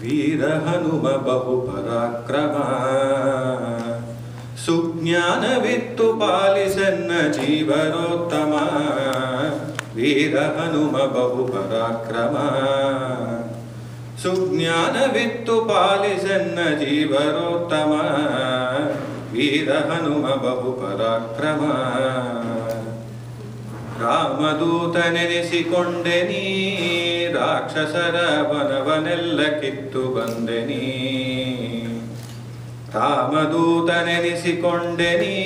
वीर हनुम बहु पराक्रम सुज्ञानवित्तु पालिसेन्न जीवरोत्तम वीर हनुम बहु पराक्रम सुज्ञानवित्तु पालिसेन्न जीवरोत्तम वीर हनुम बहु पराक्रम ರಾಮದೂತನೆನಿಸಿಕೊಂಡೆನಿ ರಾಕ್ಷಸರ ವನವನೆಲ್ಲ ಕಿತ್ತು ಬಂದೆನಿ ರಾಮದೂತನೆನಿಸಿಕೊಂಡೆನಿ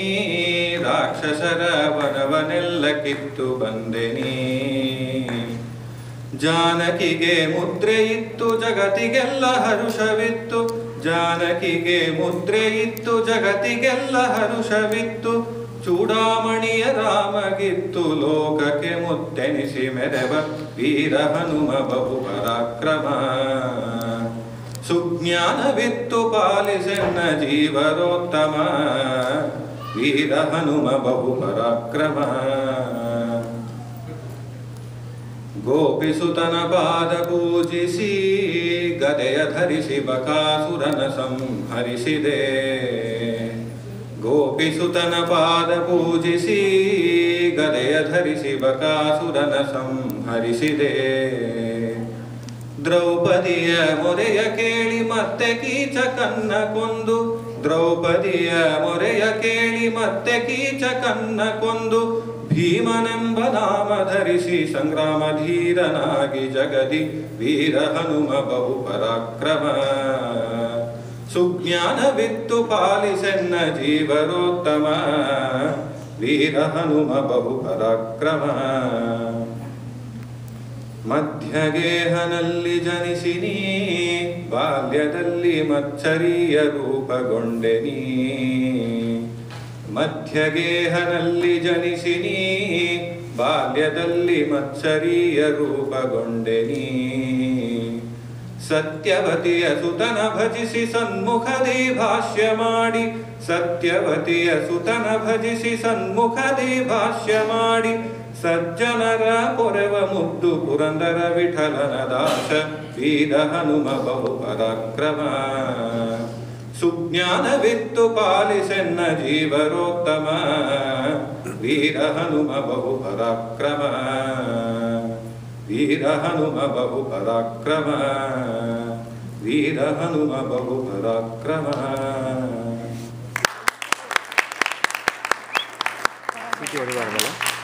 ರಾಕ್ಷಸರ ವನವನೆಲ್ಲ ಕಿತ್ತು ಬಂದೆನಿ ಜಾನಕಿಗೆ ಮುದ್ರೆ ಇತ್ತು ಜಗತ್ತಿಗೆಲ್ಲ ಹರುಷವಿತ್ತು ಜಾನಕಿಗೆ ಮುದ್ರೆ ಇತ್ತು ಜಗತ್ತಿಗೆಲ್ಲ ಹರುಷವಿತ್ತು ಚೂಡಾಮಣಿಯ ರಾಮಗಿತ್ತು ಲೋಕಕ್ಕೆ ಮುತ್ತೆನಿಸಿ ಮೆರೆವ ವೀರ ಹನುಮ ಬಹು ಪರಾಕ್ರಮ ಸುಜ್ಞಾನವಿತ್ತು ಪಾಲಿಸೆನ್ನ ಜೀವರೋತ್ತಮ ವೀರ ಹನುಮ ಬಹು ಪರಾಕ್ರಮ ಗೋಪಿಸುತನ ಪಾದ ಪೂಜಿಸಿ ಗದೆಯ ಧರಿಸಿ ಬಕಾಸುರನ ಸಂಹರಿಸಿದೆ ಗೋಪಿಸುತನ ಪಾದ ಪೂಜಿಸಿ ಗದೆಯ ಧರಿಸಿ ಬಕಾಸುರನ ಸಂಹರಿಸಿದೆ ದ್ರೌಪದಿಯ ಮೊರೆಯ ಕೇಳಿ ಮತ್ತೆ ಕೀಚಕನ್ನ ಕೊಂದು ದ್ರೌಪದಿಯ ಮೊರೆಯ ಕೇಳಿ ಮತ್ತೆ ಕೀಚಕನ್ನ ಕೊಂದು ಭೀಮನೆಂಬ ನಾಮ ಧರಿಸಿ ಸಂಗ್ರಾಮ ಧೀರನಾಗಿ ಜಗದಿ ವೀರ ಹನುಮ ಬಹು ಪರಾಕ್ರಮ ಸುಜ್ಞಾನವಿತ್ತು ಪಾಲಿಸೆನ್ನ ಜೀವರೋತ್ತಮ ವೀರ ಹನುಮ ಬಹು ಪರಾಕ್ರಮ ಮಧ್ಯಗೇಹನಲ್ಲಿ ಜನಿಸಿನಿ ಬಾಲ್ಯದಲ್ಲಿ ಮತ್ಸರೀಯ ರೂಪಗೊಂಡೆನಿ ಮಧ್ಯಗೇಹನಲ್ಲಿ ಜನಿಸಿನಿ ಬಾಲ್ಯದಲ್ಲಿ ಮತ್ಸರೀಯ ರೂಪಗೊಂಡೆನಿ ಸತ್ಯವತಿಯ ಸುತನ ಭಜಿಸಿ ಸನ್ಮುಖದಿ ಭಾಷ್ಯ ಮಾಡಿ ಸತ್ಯವತಿಯ ಸುತನ ಭಜಿಸಿ ಸನ್ಮುಖದಿ ಭಾಷ್ಯ ಮಾಡಿ ಸಜ್ಜನರ ಪೊರೆವ ಮುದ್ದು ಪುರಂದರ ವಿಠಲನ ದಾಸ ವೀರ ಹನುಮ ಬಹು ಪರಾಕ್ರಮ ಸುಜ್ಞಾನವಿತ್ತು ಪಾಲಿಸೆನ್ನ ಜೀವರೋತ್ತಮ ವೀರ ಹನುಮ ಬಹು ಪರಾಕ್ರಮ ವೀರ ಹನುಮ ಬಹು ಪರಾಕ್ರಮ ವೀರ ಹನುಮ ಬಹು ಪರಾಕ್ರಮ वीडियो